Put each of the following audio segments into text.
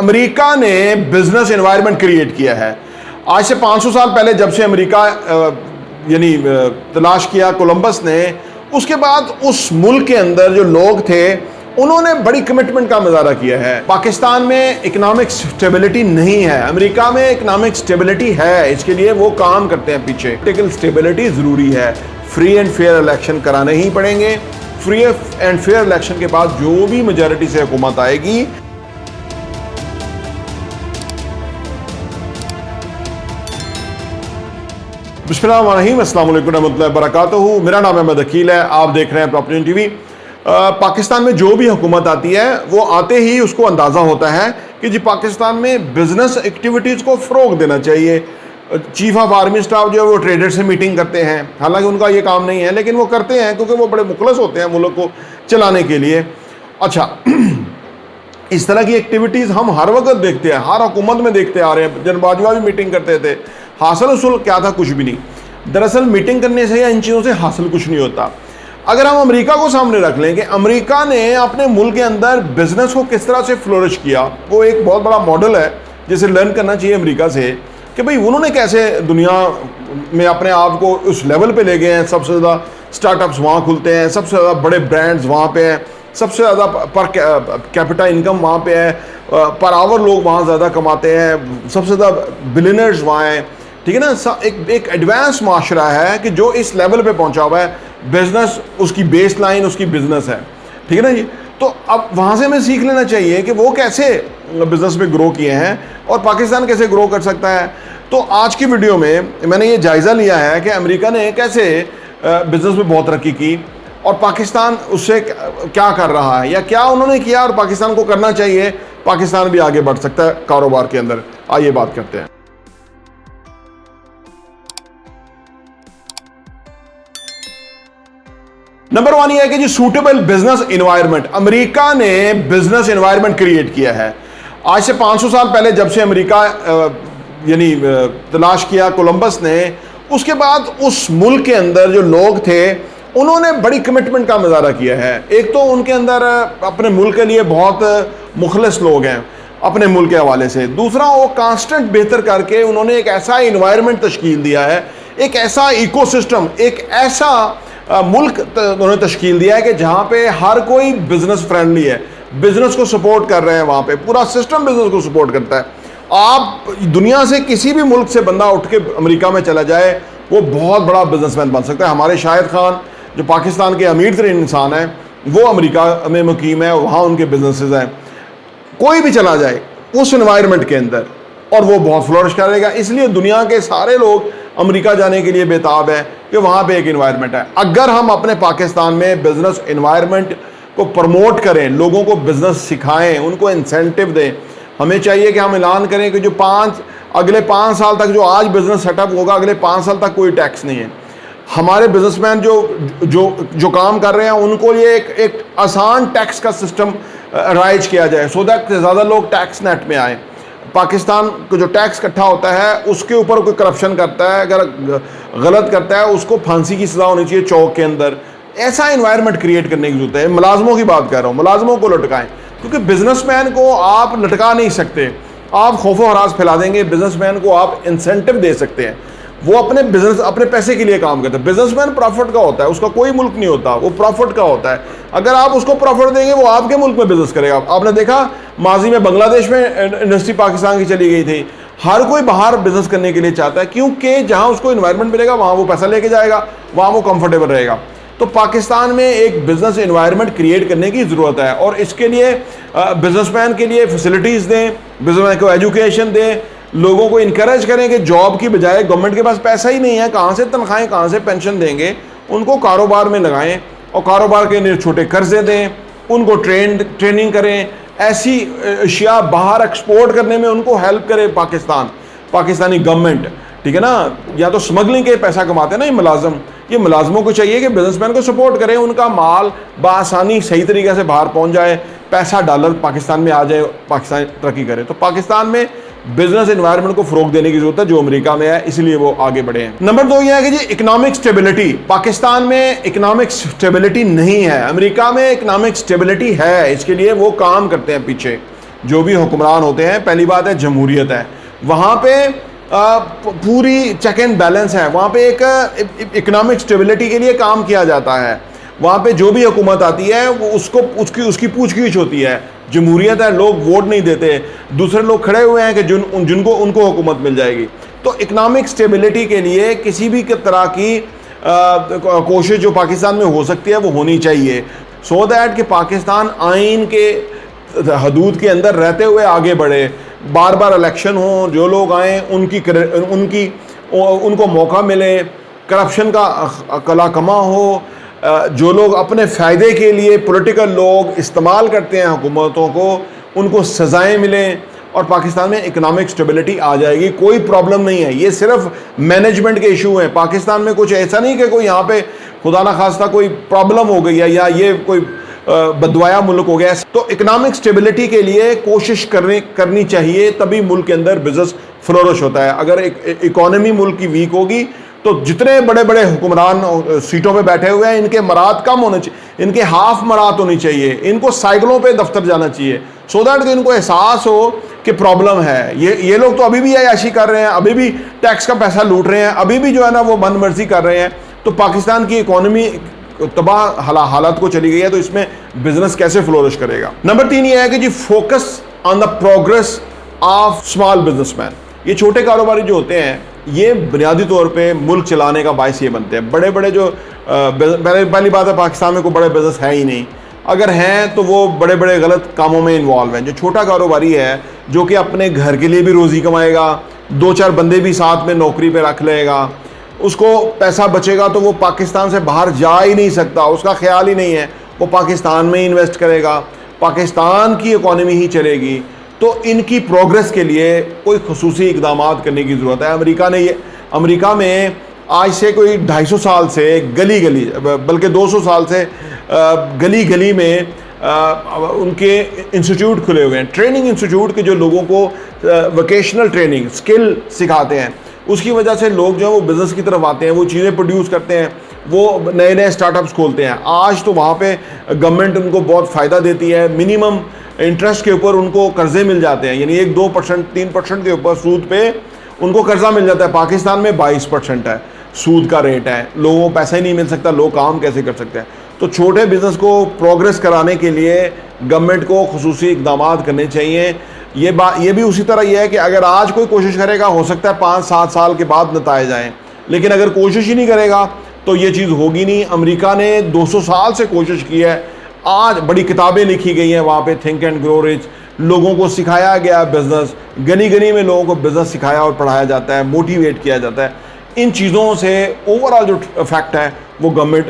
America ने business environment create किया है। आज से 500 साल पहले जब से अमेरिका यानी तलाश किया कोलंबस ने, उसके बाद उस मुल्क के अंदर जो लोग थे उन्होंने बड़ी कमिटमेंट का मुजाहरा किया है। पाकिस्तान में इकोनॉमिक स्टेबिलिटी नहीं है, अमेरिका में इकोनॉमिक स्टेबिलिटी है, इसके लिए वो काम करते हैं पीछे। पॉलिटिकल स्टेबिलिटी ज़रूरी है, फ्री एंड फेयर इलेक्शन कराने ही पड़ेंगे। फ्री एंड फेयर इलेक्शन के बाद जो भी मेजॉरिटी से हुकूमत आएगी, बिस्मिल्लाहिर्रहमानिर्रहीम, अस्सलाम वालेकुम रहमतुल्लाहि व बरकातुहू। मेरा नाम अहमद अकील है, आप देख रहे हैं प्रॉपर्टी टीवी। पाकिस्तान में जो भी हुकूमत आती है वो आते ही उसको अंदाज़ा होता है कि जी पाकिस्तान में बिजनेस एक्टिविटीज़ को फ़रोग देना चाहिए। चीफ ऑफ आर्मी स्टाफ जो है वो ट्रेडर से मीटिंग करते हैं, हालांकि उनका ये काम नहीं है लेकिन वो करते हैं क्योंकि वो बड़े मुखलस होते हैं मुल्क को चलाने के लिए। अच्छा, इस तरह की एक्टिविटीज़ हम हर वक्त देखते हैं, हर हुकूमत में देखते आ रहे हैं। जन बाजवा भी मीटिंग करते थे, हासिल उसूल क्या था? कुछ भी नहीं। दरअसल मीटिंग करने से या इन चीज़ों से हासिल कुछ नहीं होता। अगर हम अमेरिका को सामने रख लें कि अमेरिका ने अपने मुल्क के अंदर बिजनेस को किस तरह से फ्लोरिश किया, वो एक बहुत बड़ा मॉडल है जिसे लर्न करना चाहिए अमेरिका से कि भाई उन्होंने कैसे दुनिया में अपने आप को उस लेवल पे ले गए हैं। सबसे ज़्यादा स्टार्टअप्स वहाँ खुलते हैं, सबसे ज़्यादा बड़े ब्रांड्स वहाँ पे हैं, सबसे ज़्यादा पर कैपिटा इनकम वहाँ पे है, पर आवर लोग वहाँ ज़्यादा कमाते हैं, सबसे ज़्यादा बिलियनर्स वहाँ हैं। ठीक है ना, एक एडवांस माशरा है कि जो इस लेवल पे पहुंचा हुआ है। बिजनेस उसकी बेस लाइन उसकी बिजनेस है, ठीक है ना जी। तो अब वहाँ से हमें सीख लेना चाहिए कि वो कैसे बिजनेस में ग्रो किए हैं और पाकिस्तान कैसे ग्रो कर सकता है। तो आज की वीडियो में मैंने ये जायज़ा लिया है कि अमेरिका ने कैसे बिजनेस में बहुत तरक्की की और पाकिस्तान उससे क्या कर रहा है या क्या उन्होंने किया और पाकिस्तान को करना चाहिए। पाकिस्तान भी आगे बढ़ सकता है कारोबार के अंदर। आइए बात करते हैं। नंबर 1 ये है कि जी सूटेबल बिजनेस एनवायरनमेंट। अमेरिका ने बिजनेस एनवायरनमेंट क्रिएट किया है। आज से 500 साल पहले जब से अमेरिका यानी तलाश किया कोलंबस ने, उसके बाद उस मुल्क के अंदर जो लोग थे उन्होंने बड़ी कमिटमेंट का मुजाहरा किया है। एक तो उनके अंदर अपने मुल्क के लिए बहुत मुखलिस लोग हैं अपने मुल्क के हवाले से। दूसरा, वो कांस्टेंट बेहतर करके उन्होंने एक ऐसा इन्वायरमेंट तश्कील दिया है, एक ऐसा इकोसिस्टम, एक ऐसा मुल्क उन्होंने तश्कील दिया है कि जहाँ पे हर कोई बिजनेस फ्रेंडली है, बिजनेस को सपोर्ट कर रहे हैं। वहाँ पे पूरा सिस्टम बिजनेस को सपोर्ट करता है। आप दुनिया से किसी भी मुल्क से बंदा उठ के अमेरिका में चला जाए, वो बहुत बड़ा बिजनेसमैन बन सकता है। हमारे शाहिद खान जो पाकिस्तान के अमीर तरीन इंसान हैं, वो अमेरिका में मुकीम है, वहाँ उनके बिजनेसेस हैं। कोई भी चला जाए उस एनवायरनमेंट के अंदर और वो बहुत फ्लोरिश करेगा। इसलिए दुनिया के सारे लोग अमेरिका जाने के लिए बेताब है कि वहाँ पे एक एनवायरनमेंट है। अगर हम अपने पाकिस्तान में बिजनेस एनवायरनमेंट को प्रमोट करें, लोगों को बिजनेस सिखाएं, उनको इंसेंटिव दें। हमें चाहिए कि हम ऐलान करें कि जो अगले 5 साल तक जो आज बिजनेस सेटअप होगा, अगले 5 साल तक कोई टैक्स नहीं है। हमारे बिजनेसमैन जो काम कर रहे हैं उनको ये एक आसान टैक्स का सिस्टम राइज किया जाए, सो दैट ज़्यादा लोग टैक्स नेट में आए। पाकिस्तान को जो टैक्स इकट्ठा होता है उसके ऊपर कोई करप्शन करता है, अगर गलत करता है उसको फांसी की सज़ा होनी चाहिए चौक के अंदर। ऐसा इन्वायरमेंट क्रिएट करने की जरूरत है। मुलाजमों की बात कर रहा हूँ, मुलाजमों को लटकाएं, क्योंकि बिजनेसमैन को आप लटका नहीं सकते। आप खौफो हरास फैला देंगे, बिजनेसमैन को आप इंसेंटिव दे सकते हैं। वो अपने बिजनेस अपने पैसे के लिए काम करता है। बिजनेसमैन प्रॉफिट का होता है, उसका कोई मुल्क नहीं होता, वो प्रॉफिट का होता है। अगर आप उसको प्रॉफिट देंगे वो आपके मुल्क में बिजनेस करेगा। आपने देखा माजी में बांग्लादेश में इंडस्ट्री पाकिस्तान की चली गई थी। हर कोई बाहर बिजनेस करने के लिए चाहता है क्योंकि जहाँ उसको इन्वायरमेंट मिलेगा वहाँ वो पैसा लेके जाएगा, वहाँ वो कंफर्टेबल रहेगा। तो पाकिस्तान में एक बिजनेस एनवायरनमेंट क्रिएट करने की ज़रूरत है और इसके लिए बिजनेसमैन के लिए फैसिलिटीज़ दें, बिजनेसमैन को एजुकेशन दें, लोगों को इनकरेज करें कि जॉब की बजाय गवर्नमेंट के पास पैसा ही नहीं है, कहाँ से तनख्वाहें, कहाँ से पेंशन देंगे, उनको कारोबार में लगाएं और कारोबार के लिए छोटे कर्जे दें, उनको ट्रेनिंग करें, ऐसी अशिया बाहर एक्सपोर्ट करने में उनको हेल्प करे पाकिस्तानी गवर्नमेंट। ठीक है ना, या तो स्मगलिंग के पैसा कमाते हैं ना ये मुलाजमों को चाहिए कि बिजनेसमैन को सपोर्ट करें, उनका माल बआसानी सही तरीके से बाहर पहुंच जाए, पैसा डॉलर पाकिस्तान में आ जाए, पाकिस्तान तरक्की करे। तो पाकिस्तान में बिजनेस एनवायरनमेंट को फरोग देने की जरूरत है जो अमेरिका में है, इसलिए वो आगे बढ़े हैं। नंबर 2 यह है कि जी इकोनॉमिक स्टेबिलिटी। पाकिस्तान में इकोनॉमिक स्टेबिलिटी नहीं है, अमेरिका में इकोनॉमिक स्टेबिलिटी है, इसके लिए वो काम करते हैं पीछे। जो भी हुक्मरान होते हैं, पहली बात है जमहूरियत है, वहाँ पे पूरी चेक एंड बैलेंस है, वहाँ पे एक इकोनॉमिक स्टेबिलिटी के लिए काम किया जाता है, वहाँ पे जो भी हुकूमत आती है वो उसको उसकी पूछ-गिछ होती है। जमहूरियत है, लोग वोट नहीं देते, दूसरे लोग खड़े हुए हैं कि जिनको उनको हुकूमत मिल जाएगी। तो इकोनॉमिक स्टेबिलिटी के लिए किसी भी तरह की कोशिश जो पाकिस्तान में हो सकती है वो होनी चाहिए, सो दैट कि पाकिस्तान आइन के हदूद के अंदर रहते हुए आगे बढ़े। बार बार इलेक्शन हो, जो लोग आएँ उनको मौका मिले, करप्शन का कला कमा हो, जो लोग अपने फ़ायदे के लिए पॉलिटिकल लोग इस्तेमाल करते हैं हुकूमतों को, उनको सज़ाएँ मिलें और पाकिस्तान में इकोनॉमिक स्टेबिलिटी आ जाएगी। कोई प्रॉब्लम नहीं है, ये सिर्फ मैनेजमेंट के इशू हैं। पाकिस्तान में कुछ ऐसा नहीं कि कोई यहाँ पे खुदा ना खास्ता कोई प्रॉब्लम हो गई है या ये कोई बदवाया मुल्क हो गया। तो इकोनॉमिक स्टेबिलिटी के लिए कोशिश करनी चाहिए, तभी मुल्क के अंदर बिजनेस फ्लोरिश होता है। अगर इकोनॉमी मुल्क की वीक होगी तो जितने बड़े बड़े हुक्मरान सीटों पे बैठे हुए हैं, इनके मराद कम होने चाहिए, इनके हाफ मराद होनी चाहिए, इनको साइकिलों पे दफ्तर जाना चाहिए, सो दैट कि इनको एहसास हो कि प्रॉब्लम है। ये लोग तो अभी भी अयाशी कर रहे हैं, अभी भी टैक्स का पैसा लूट रहे हैं, अभी भी जो है ना वो मन मर्जी कर रहे हैं। तो पाकिस्तान की इकोनॉमी तबाह हालत को चली गई है, तो इसमें बिजनेस कैसे फ्लोरिश करेगा। नंबर 3 ये है कि जी focus on the progress of small businessman. ये छोटे कारोबारी जो होते हैं, ये बुनियादी तौर पे मुल्क चलाने का बायस ये बनते हैं। बड़े बड़े जो पहली बात है, पाकिस्तान में कोई बड़े बिजनेस है ही नहीं, अगर हैं तो वो बड़े बड़े गलत कामों में इन्वॉल्व हैं। जो छोटा कारोबारी है, जो कि अपने घर के लिए भी रोज़ी कमाएगा, 2-4 बंदे भी साथ में नौकरी पे रख लेगा, उसको पैसा बचेगा तो वो पाकिस्तान से बाहर जा ही नहीं सकता, उसका ख्याल ही नहीं है, वो पाकिस्तान में इन्वेस्ट करेगा, पाकिस्तान की इकॉनमी ही चलेगी। तो इनकी प्रोग्रेस के लिए कोई खुसूसी इक़दाम करने की ज़रूरत है। अमेरिका में आज से कोई 250 साल से गली गली, बल्कि 200 साल से गली गली में उनके इंस्टीट्यूट खुले हुए हैं, ट्रेनिंग इंस्टीट्यूट के, जो लोगों को वोकेशनल ट्रेनिंग स्किल सिखाते हैं। उसकी वजह से लोग जो है वो बिज़नेस की तरफ आते हैं, वो चीज़ें प्रोड्यूस करते हैं, वो नए नए स्टार्टअप्स खोलते हैं। आज तो वहाँ पे गवर्नमेंट उनको बहुत फ़ायदा देती है, मिनिमम इंटरेस्ट के ऊपर उनको कर्जे मिल जाते हैं, यानी 1-2%, 3% के ऊपर सूद पे उनको कर्जा मिल जाता है। पाकिस्तान में 22% है सूद का रेट है, लोगों को पैसा ही नहीं मिल सकता, लोग काम कैसे कर सकते हैं। तो छोटे बिजनेस को प्रोग्रेस कराने के लिए गवर्नमेंट को खुसूसी इक़दाम करने चाहिए। ये भी उसी तरह ये है कि अगर आज कोई कोशिश करेगा, हो सकता है 5-7 साल के बाद नताए आएँ, लेकिन अगर कोशिश ही नहीं करेगा तो ये चीज़ होगी नहीं। अमेरिका ने 200 साल से कोशिश की है, आज बड़ी किताबें लिखी गई हैं वहाँ पे, थिंक एंड ग्रो रिच, लोगों को सिखाया गया बिज़नेस, गली गली में लोगों को बिज़नेस सिखाया और पढ़ाया जाता है, मोटिवेट किया जाता है। इन चीज़ों से ओवरऑल जो इफेक्ट है वो गवर्नमेंट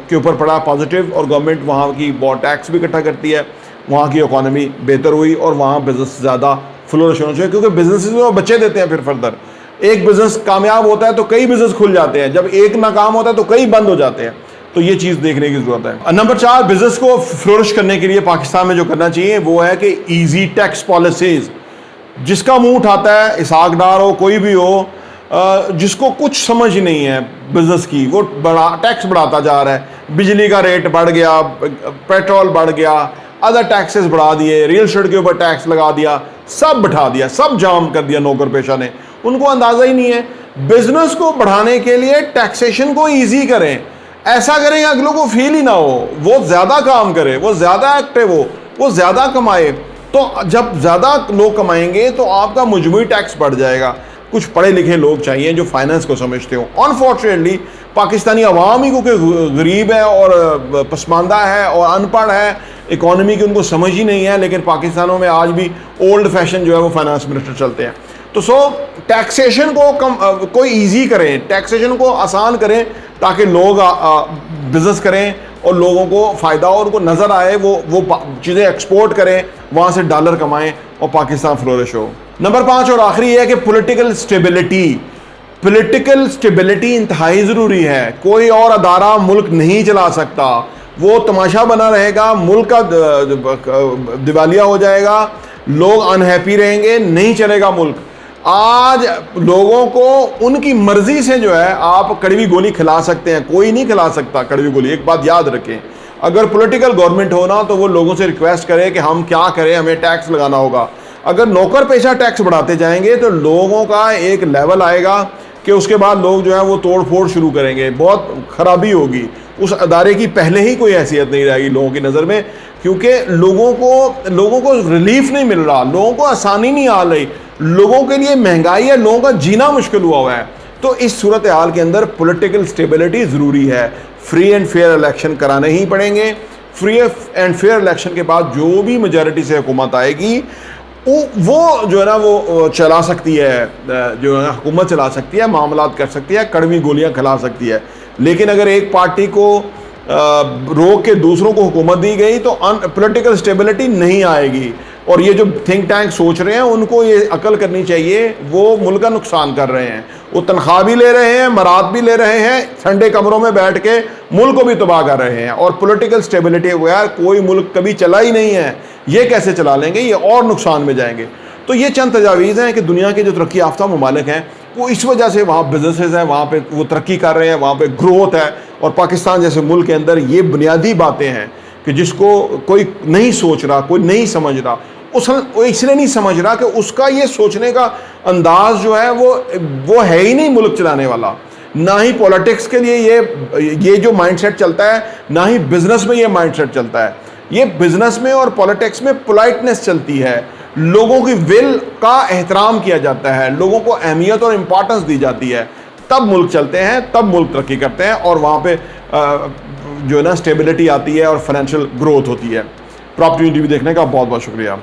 के ऊपर पड़ा पॉजिटिव, और गवर्नमेंट वहाँ की बहुत टैक्स भी इकट्ठा करती है, वहाँ की इकॉनमी बेहतर हुई और वहाँ बिज़नेस ज़्यादा फ्लोरिश होना चाहिए, क्योंकि बिजनेस वो बच्चे देते हैं। फिर फर्दर एक बिज़नेस कामयाब होता है तो कई बिज़नेस खुल जाते हैं, जब एक नाकाम होता है तो कई बंद हो जाते हैं। तो ये चीज़ देखने की ज़रूरत है। नंबर 4, बिज़नेस को फ्लोरिश करने के लिए पाकिस्तान में जो करना चाहिए वो है कि ईजी टैक्स पॉलिसीज़। जिसका मुंह उठाता है, इसहाक डार हो, कोई भी हो, जिसको कुछ समझ ही नहीं है बिज़नेस की, वो बड़ा टैक्स बढ़ाता जा रहा है। बिजली का रेट बढ़ गया, पेट्रोल बढ़ गया, अदर टैक्सेस बढ़ा दिए, रियल एस्टेट के ऊपर टैक्स लगा दिया, सब बिठा दिया, सब जाम कर दिया नौकर पेशा ने। उनको अंदाज़ा ही नहीं है। बिज़नेस को बढ़ाने के लिए टैक्सेशन को ईजी करें, ऐसा करें अगलों को फील ही ना हो, वो ज़्यादा काम करे, वो ज़्यादा एक्टिव हो, वो ज़्यादा कमाए। तो जब ज़्यादा लोग कमाएंगे तो आपका मजमूई टैक्स बढ़ जाएगा। कुछ पढ़े लिखे लोग चाहिए जो फाइनेंस को समझते हो। अनफॉर्चुनेटली पाकिस्तानी अवाम ही क्योंकि गरीब है और पसमानदा है और अनपढ़ है, इकॉनमी की उनको समझ ही नहीं है, लेकिन पाकिस्तानों में आज भी ओल्ड फैशन जो है वो फाइनेंस मिनिस्टर चलते हैं। तो टैक्सेशन को कोई ईजी करें, टैक्सेशन को आसान करें, ताकि लोग बिज़नेस करें और लोगों को फ़ायदा और उनको नज़र आए, वो चीज़ें एक्सपोर्ट करें, वहाँ से डॉलर कमाएं और पाकिस्तान फ्लोरिश हो। नंबर 5 और आखिरी है कि पॉलिटिकल स्टेबिलिटी इंतहाई ज़रूरी है। कोई और अदारा मुल्क नहीं चला सकता, वो तमाशा बना रहेगा, मुल्क का दिवालिया हो जाएगा, लोग अनहैप्पी रहेंगे, नहीं चलेगा मुल्क। आज लोगों को उनकी मर्जी से जो है आप कड़वी गोली खिला सकते हैं, कोई नहीं खिला सकता कड़वी गोली। एक बात याद रखें, अगर पॉलिटिकल गवर्नमेंट हो ना तो वो लोगों से रिक्वेस्ट करे कि हम क्या करें, हमें टैक्स लगाना होगा। अगर नौकर पेशा टैक्स बढ़ाते जाएंगे तो लोगों का एक लेवल आएगा कि उसके बाद लोग जो है वो तोड़ फोड़ शुरू करेंगे, बहुत खराबी होगी। उस अदारे की पहले ही कोई हैसियत नहीं रहेगी लोगों की नज़र में, क्योंकि लोगों को रिलीफ नहीं मिल रहा, लोगों को आसानी नहीं आ रही, लोगों के लिए महंगाई है, लोगों का जीना मुश्किल हुआ है। तो इस सूरत हाल के अंदर पॉलिटिकल स्टेबिलिटी ज़रूरी है। फ्री एंड फेयर इलेक्शन कराने ही पड़ेंगे। फ्री एंड फेयर इलेक्शन के बाद जो भी मेजॉरिटी से हुकूमत आएगी वो जो है ना वो चला सकती है, जो है हुकूमत चला सकती है, मामलात कर सकती है, कड़वी गोलियां खिला सकती है। लेकिन अगर एक पार्टी को रोक के दूसरों को हुकूमत दी गई तो पॉलिटिकल स्टेबिलिटी नहीं आएगी। और ये जो थिंक टैंक सोच रहे हैं उनको ये अकल करनी चाहिए, वो मुल्क का नुकसान कर रहे हैं। वो तनख्वाह भी ले रहे हैं, मराद भी ले रहे हैं, ठंडे कमरों में बैठ के मुल्क को भी तबाह कर रहे हैं। और पॉलिटिकल स्टेबिलिटी के बगैर कोई मुल्क कभी चला ही नहीं है, ये कैसे चला लेंगे, ये और नुकसान में जाएंगे। तो ये चंद तजावीज़ हैं कि दुनिया के जो तरक्की याफ्ता ममालिक हैं वो इस वजह से वहाँ बिजनेसेस हैं, वहाँ पे वो तरक्की कर रहे हैं, वहाँ पे ग्रोथ है। और पाकिस्तान जैसे मुल्क के अंदर ये बुनियादी बातें हैं कि जिसको कोई नहीं सोच रहा, कोई नहीं समझ रहा। वो इसलिए नहीं समझ रहा कि उसका ये सोचने का अंदाज जो है वो है ही नहीं मुल्क चलाने वाला। ना ही पॉलिटिक्स के लिए ये जो माइंडसेट चलता है, ना ही बिजनेस में ये माइंडसेट चलता है। ये बिजनेस में और पॉलिटिक्स में पोलाइटनेस चलती है, लोगों की विल का एहतराम किया जाता है, लोगों को अहमियत और इम्पॉर्टेंस दी जाती है, तब मुल्क चलते हैं, तब मुल्क तरक्की करते हैं और वहाँ पे जो है ना स्टेबिलिटी आती है और फाइनेंशियल ग्रोथ होती है। प्रॉपर्टी टीवी देखने का बहुत बहुत शुक्रिया।